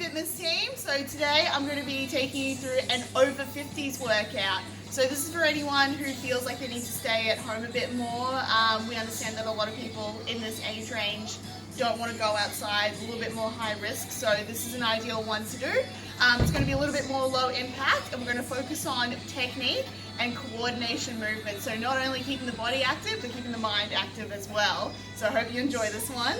fitness team. So today I'm going to be taking you through an over 50s workout. So this is for anyone who feels like they need to stay at home a bit more. We understand that a lot of people in this age range don't want to go outside, a little bit more high risk. So this is an ideal one to do. It's going to be a little bit more low impact, and we're going to focus on technique and coordination movement. So not only keeping the body active, but keeping the mind active as well. So I hope you enjoy this one.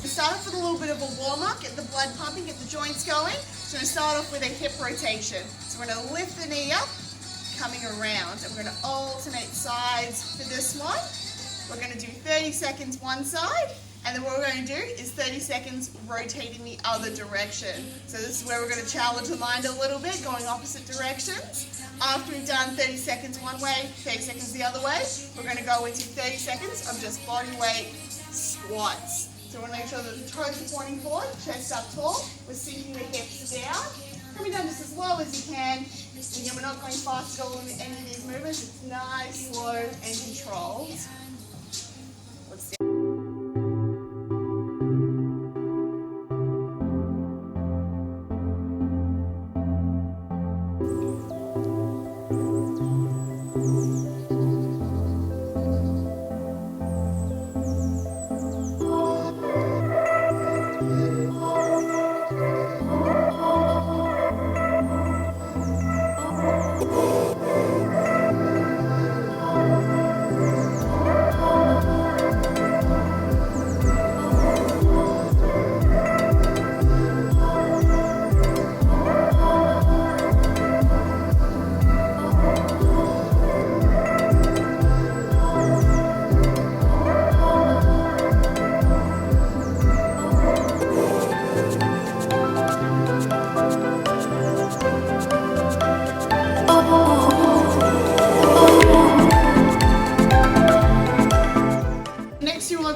To start off with a little bit of a warm-up, get the blood pumping, get the joints going. So we're going to start off with a hip rotation. So we're going to lift the knee up, coming around, and we're going to alternate sides for this one. We're going to do 30 seconds one side, and then what we're going to do is 30 seconds rotating the other direction. So this is where we're going to challenge the mind a little bit, going opposite directions. After we've done 30 seconds one way, 30 seconds the other way, we're going to go into 30 seconds of just body weight squats. So we want to make sure that the toes are pointing forward, chest up tall. We're sinking the hips down. Coming down just as low as you can. Again, we're not going fast at all in any of these movements. It's nice, slow, and controlled. Let's do.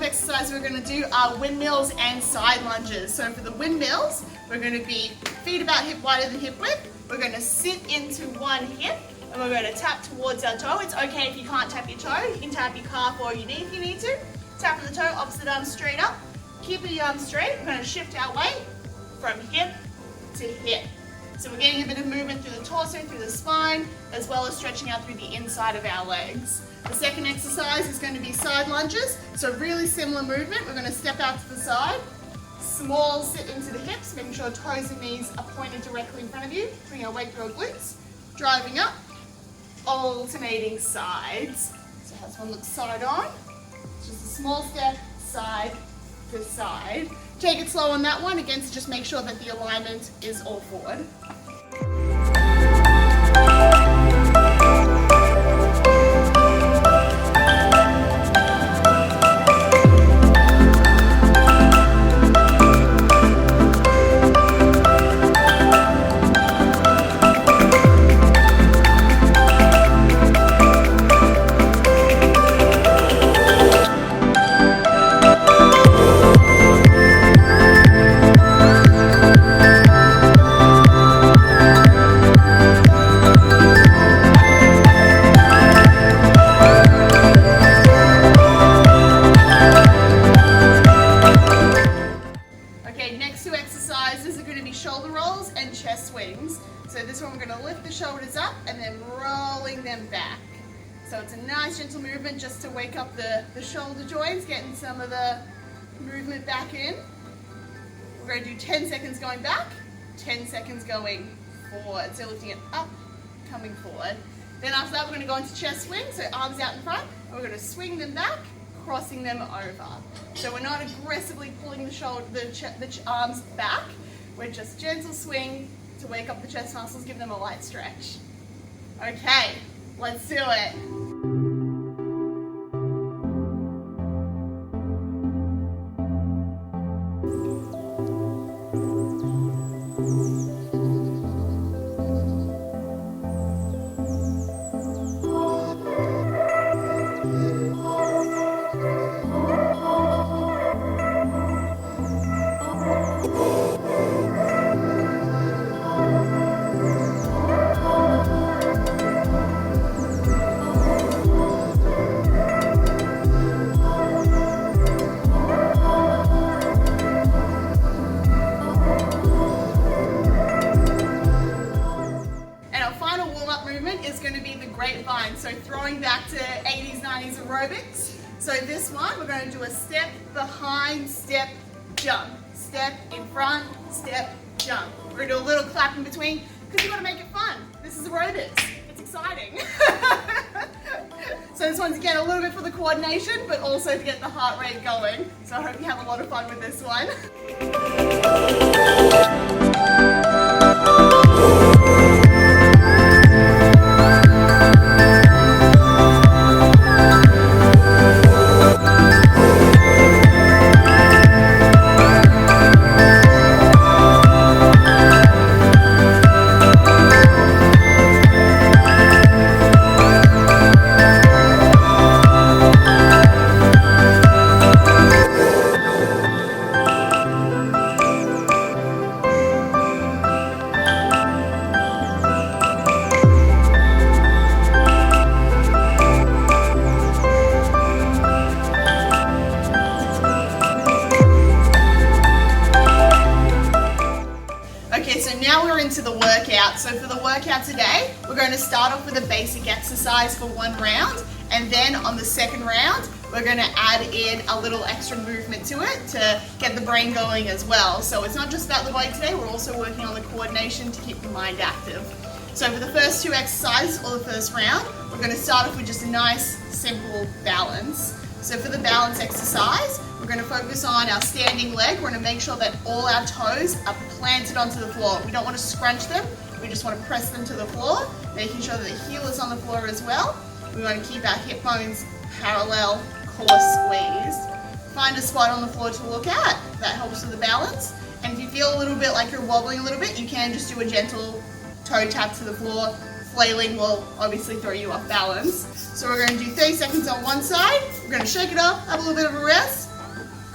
Exercise we're going to do are windmills and side lunges. So for the windmills, we're going to be feet about hip wider than hip width. We're going to sit into one hip and we're going to tap towards our toe. It's okay if you can't tap your toe. You can tap your calf or your knee if you need to. Tap the toe, opposite arm straight up. Keep the arm straight. We're going to shift our weight from hip to hip. So we're getting a bit of movement through the torso, through the spine, as well as stretching out through the inside of our legs. The second exercise is going to be side lunges. So really similar movement. We're going to step out to the side, small sit into the hips, making sure toes and knees are pointed directly in front of you. Bring our weight through our glutes, driving up, alternating sides. So how this one looks side on. Just a small step, side to side. Take it slow on that one, again, to just make sure that the alignment is all forward. Shoulder rolls and chest swings. So this one we're going to lift the shoulders up and then rolling them back. So it's a nice gentle movement just to wake up the shoulder joints, getting some of the movement back in. We're going to do 10 seconds going back, 10 seconds going forward. So lifting it up, coming forward. Then after that we're going to go into chest swing, so arms out in front, and we're going to swing them back, crossing them over. So we're not aggressively pulling the arms back. We're just gentle swing to wake up the chest muscles, give them a light stretch. Okay, let's do it. So throwing back to 80s, 90s aerobics. So this one, we're going to do a step behind, step, jump. Step in front, step, jump. We're going to do a little clap in between because you want to make it fun. This is aerobics. It's exciting. So this one's again a little bit for the coordination, but also to get the heart rate going. So I hope you have a lot of fun with this one. Okay, so now we're into the workout. So for the workout today, we're going to start off with a basic exercise for one round, and then on the second round, we're going to add in a little extra movement to it to get the brain going as well. So it's not just about the body today, we're also working on the coordination to keep the mind active. So for the first two exercises, or the first round, we're going to start off with just a nice, simple balance. So for the balance exercise, we're going to focus on our standing leg. We're going to make sure that all our toes are planted onto the floor. We don't want to scrunch them, we just want to press them to the floor, making sure that the heel is on the floor as well. We want to keep our hip bones parallel, core squeezed. Find a spot on the floor to look at. That helps with the balance. And if you feel a little bit like you're wobbling a little bit, you can just do a gentle toe tap to the floor. Flailing will obviously throw you off balance. So we're going to do 30 seconds on one side. We're going to shake it up, have a little bit of a rest,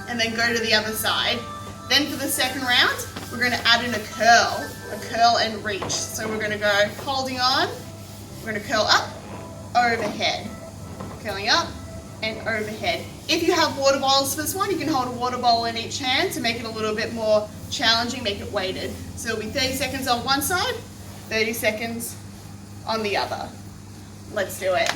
and then go to the other side. Then for the second round, we're going to add in a curl and reach. So we're going to go holding on, we're going to curl up, overhead, curling up and overhead. If you have water bottles for this one, you can hold a water bottle in each hand to make it a little bit more challenging, make it weighted. So it'll be 30 seconds on one side, 30 seconds on the other. Let's do it.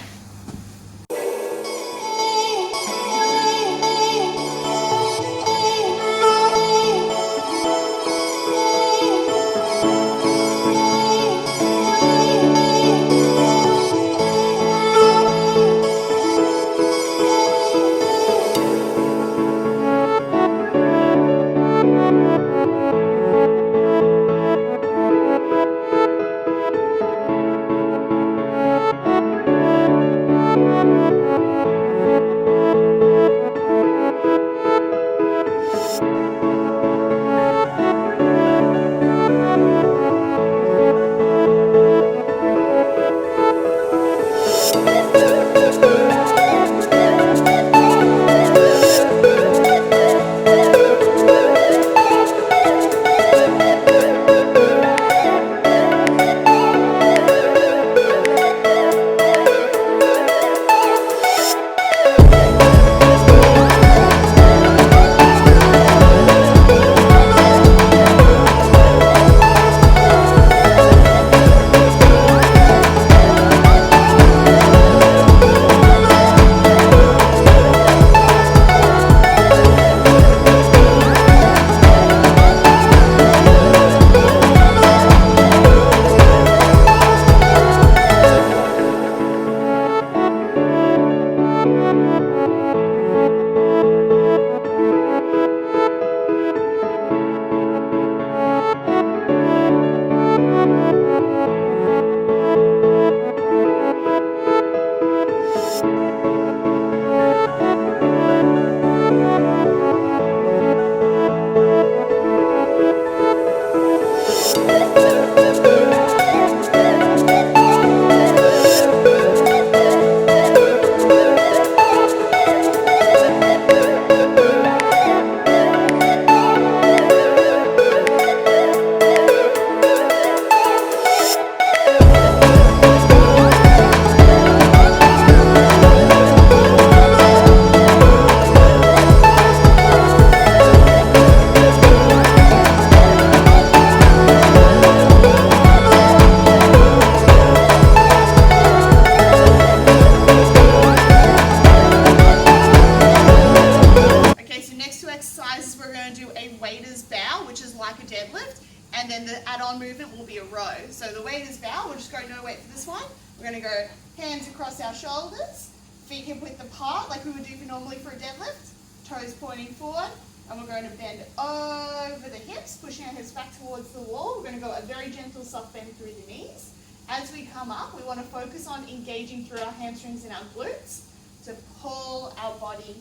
like a deadlift, and then the add-on movement will be a row. So the weight is bow, we'll just go no weight for this one. We're going to go hands across our shoulders, feet hip width apart like we would do normally for a deadlift, toes pointing forward, and we're going to bend over the hips, pushing our hips back towards the wall. We're going to go a very gentle soft bend through the knees. As we come up, we want to focus on engaging through our hamstrings and our glutes to pull our body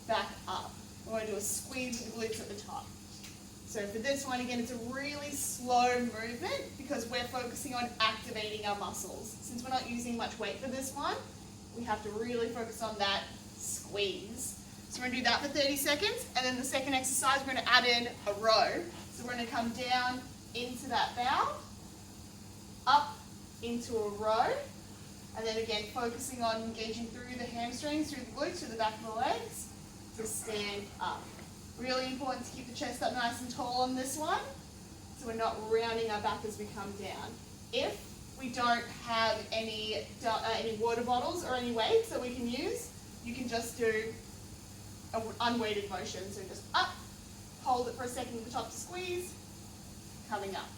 back up. We're going to do a squeeze with the glutes at the top. So for this one, again, it's a really slow movement because we're focusing on activating our muscles. Since we're not using much weight for this one, we have to really focus on that squeeze. So we're going to do that for 30 seconds, and then the second exercise, we're going to add in a row. So we're going to come down into that bow, up into a row, and then again, focusing on engaging through the hamstrings, through the glutes, through the back of the legs, to stand up. Really important to keep the chest up nice and tall on this one, so we're not rounding our back as we come down. If we don't have any water bottles or any weights that we can use, you can just do an unweighted motion. So just up, hold it for a second at the top to squeeze, coming up.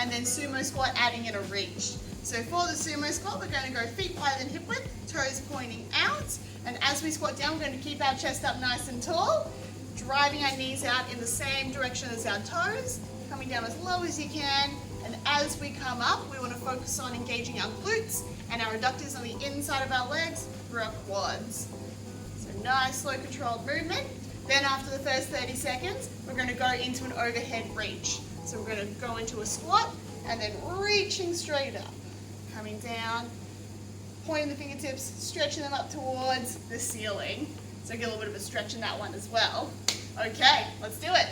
and then sumo squat adding in a reach. So for the sumo squat, we're going to go feet higher than hip width, toes pointing out, and as we squat down, we're going to keep our chest up nice and tall, driving our knees out in the same direction as our toes, coming down as low as you can, and as we come up, we want to focus on engaging our glutes and our adductors on the inside of our legs through our quads. So nice, slow, controlled movement. Then after the first 30 seconds, we're going to go into an overhead reach. So we're going to go into a squat and then reaching straight up. Coming down, pointing the fingertips, stretching them up towards the ceiling. So get a little bit of a stretch in that one as well. Okay, let's do it.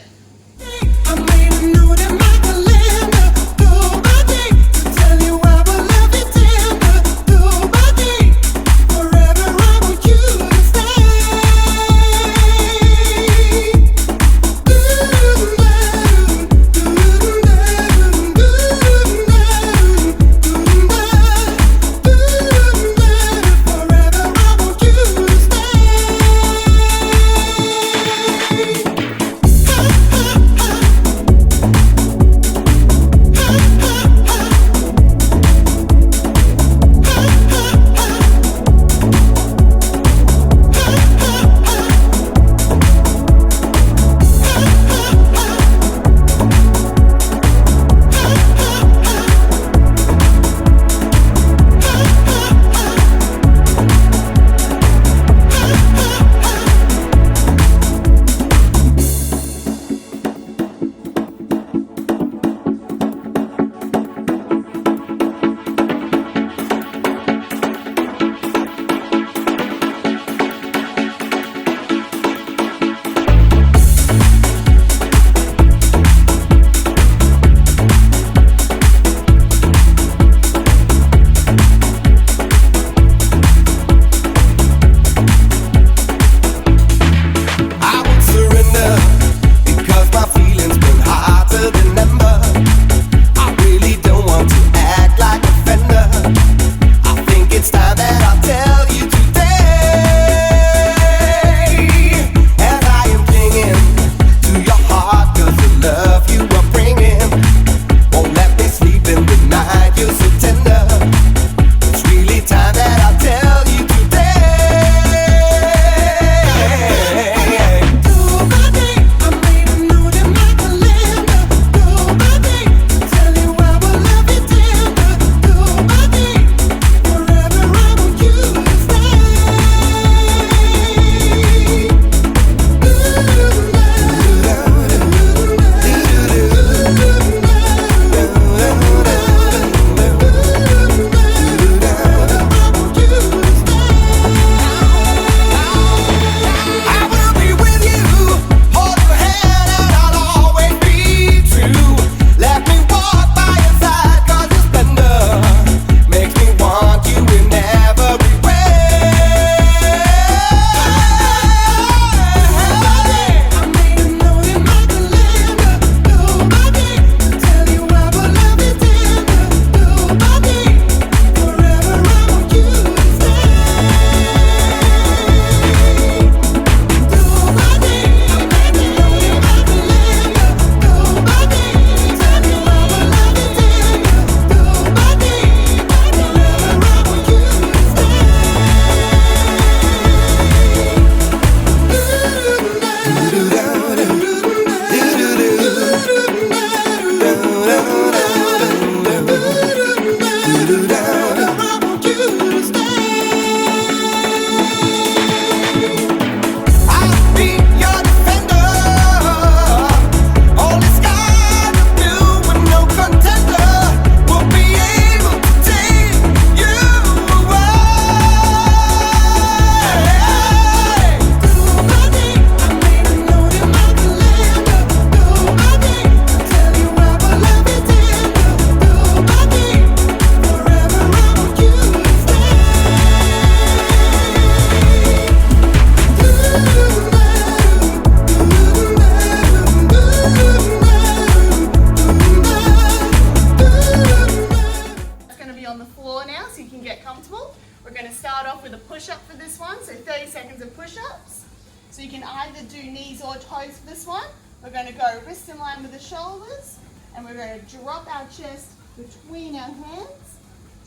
So you can either do knees or toes for this one. We're going to go wrist in line with the shoulders, And we're going to drop our chest between our hands,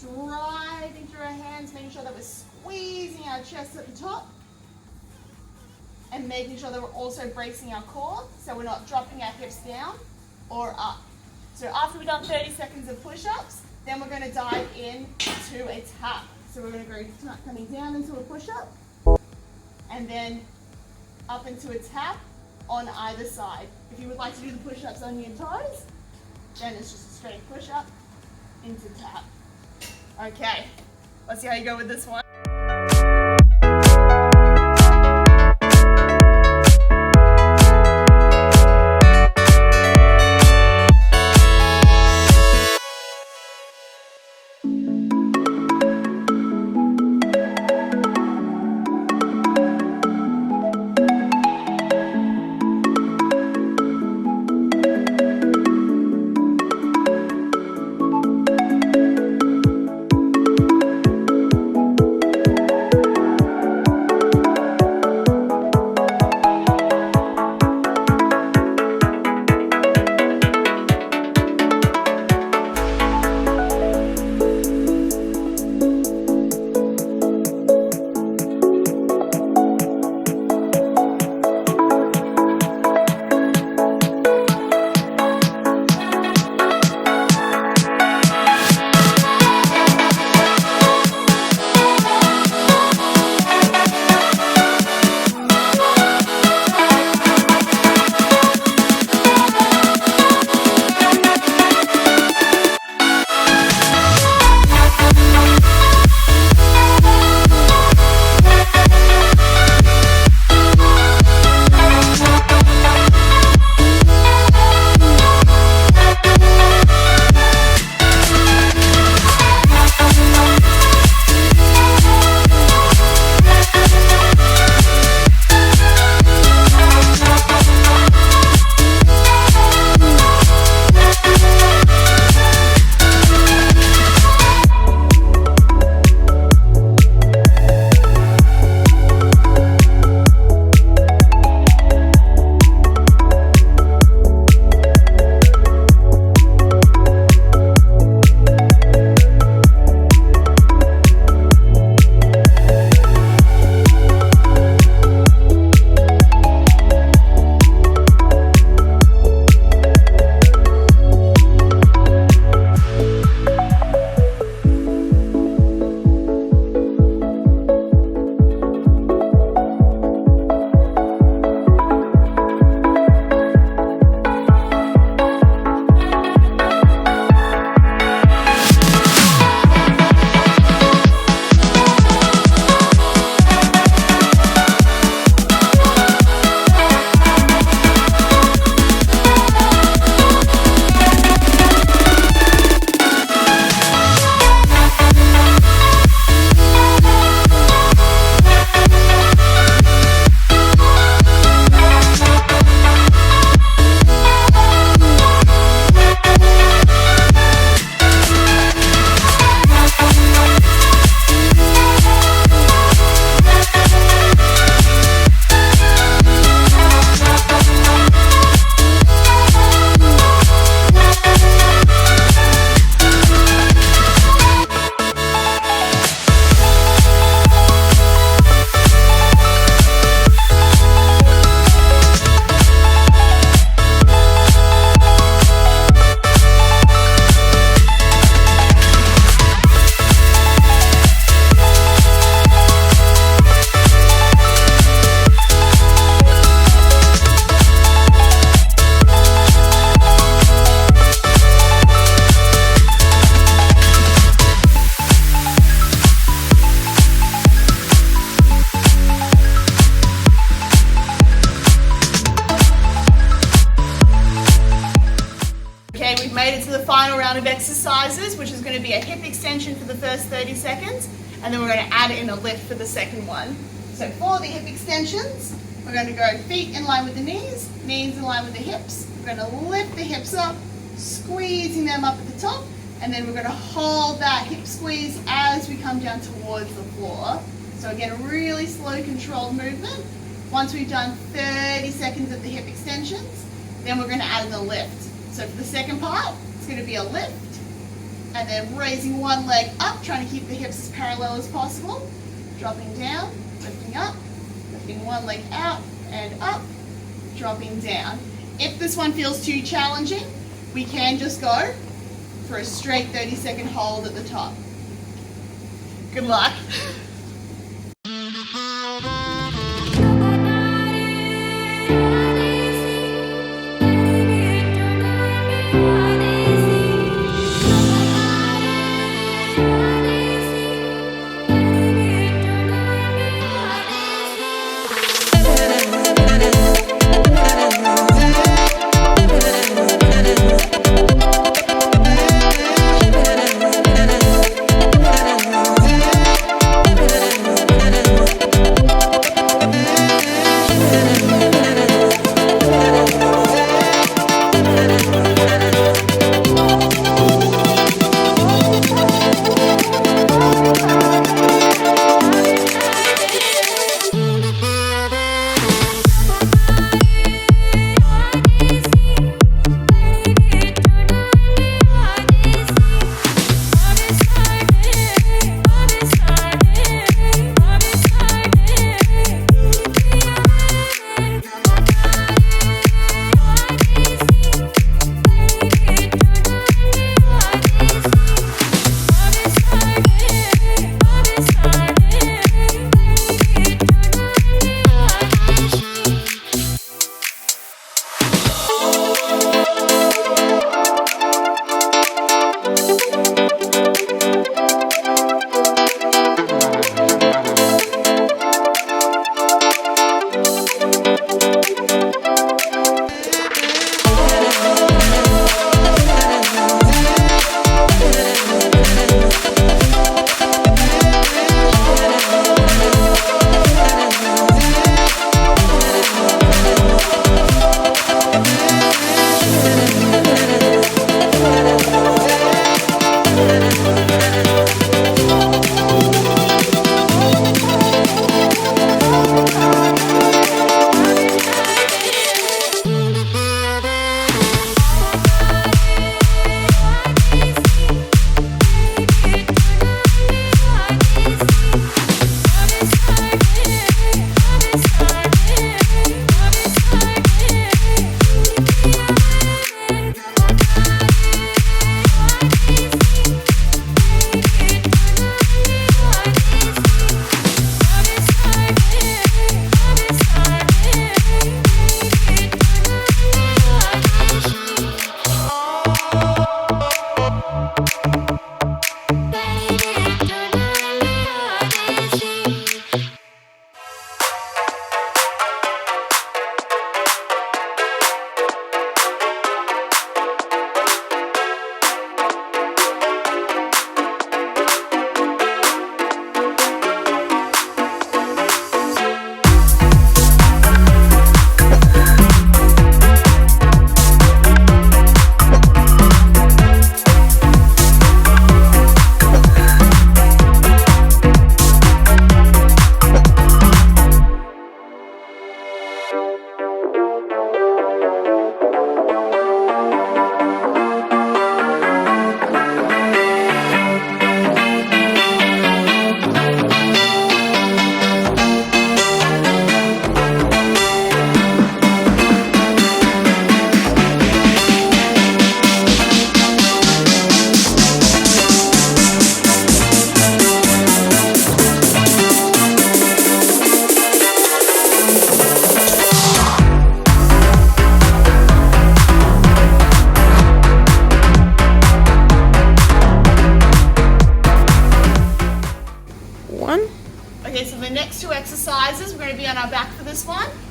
driving through our hands, making sure that we're squeezing our chest at the top, and making sure that we're also bracing our core so we're not dropping our hips down or up. So after we've done 30 seconds of push-ups, then we're going to dive in to a tap. So we're going to go coming down into a push-up and then up into a tap on either side. If you would like to do the push-ups on your toes, then it's just a straight push-up into tap. Okay, let's see how you go with this one. made it to the final round of exercises, which is going to be a hip extension for the first 30 seconds, and then we're going to add in a lift for the second one. So for the hip extensions, we're going to go feet in line with the knees in line with the hips. We're going to lift the hips up, squeezing them up at the top, and then we're going to hold that hip squeeze as we come down towards the floor. So again, a really slow, controlled movement. Once we've done 30 seconds of the hip extensions, then we're going to add in the lift. So for the second part, it's going to be a lift, and then raising one leg up, trying to keep the hips as parallel as possible, dropping down, lifting up, lifting one leg out and up, dropping down. If this one feels too challenging, we can just go for a straight 30-second hold at the top. Good luck.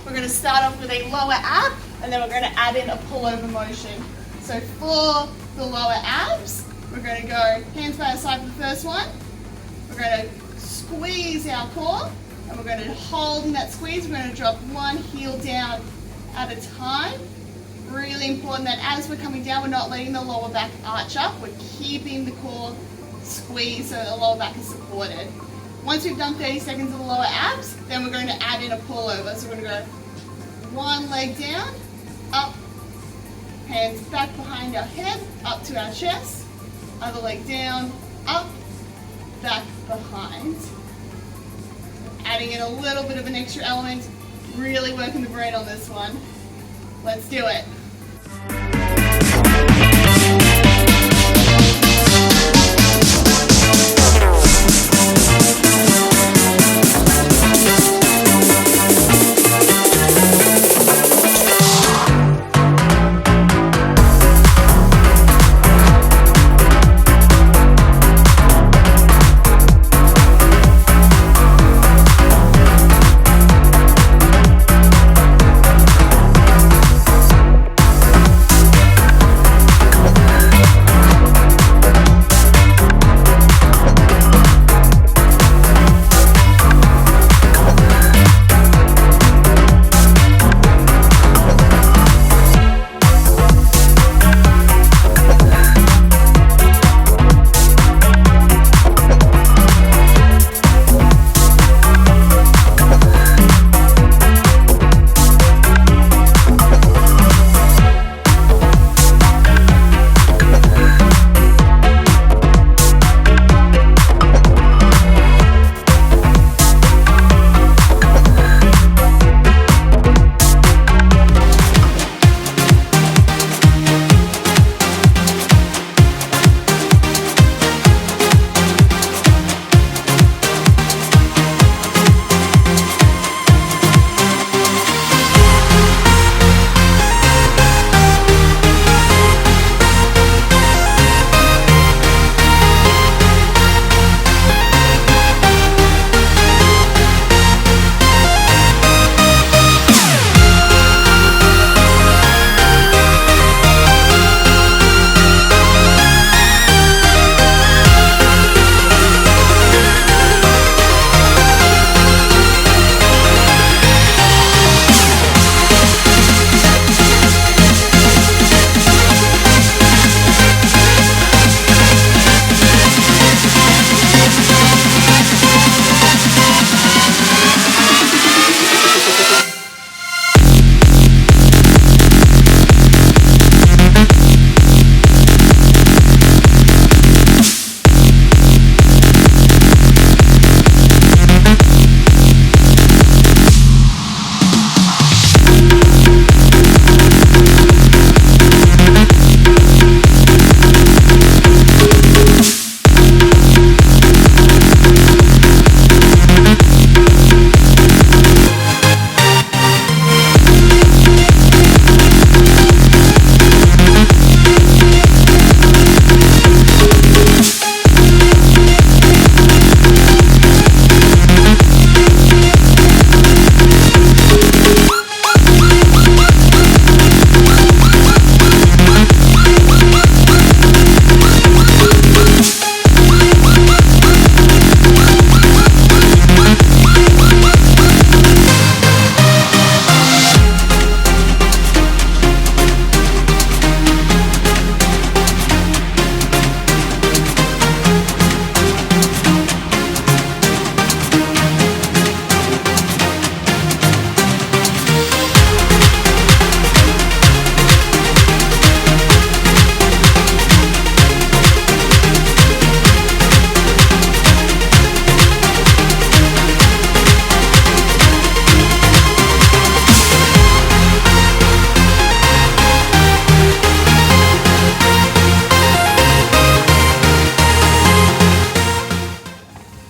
We're going to start off with a lower ab, and then we're going to add in a pullover motion. So for the lower abs, we're going to go hands by our side for the first one. We're going to squeeze our core, and we're going to hold in that squeeze. We're going to drop one heel down at a time. Really important that as we're coming down, we're not letting the lower back arch up. We're keeping the core squeezed so the lower back is supported. Once we've done 30 seconds of the lower abs, then we're going to add in a pullover. So we're going to go one leg down, up, Hands back behind our head, up to our chest. Other leg down, up, back, behind. Adding in a little bit of an extra element, really working the brain on this one. Let's do it.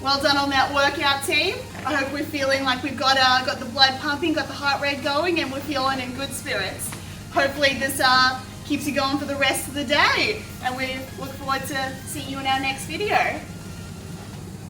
Well done on that workout, team. I hope we're feeling like we've got the blood pumping, got the heart rate going, and we're feeling in good spirits. Hopefully this keeps you going for the rest of the day, and we look forward to seeing you in our next video.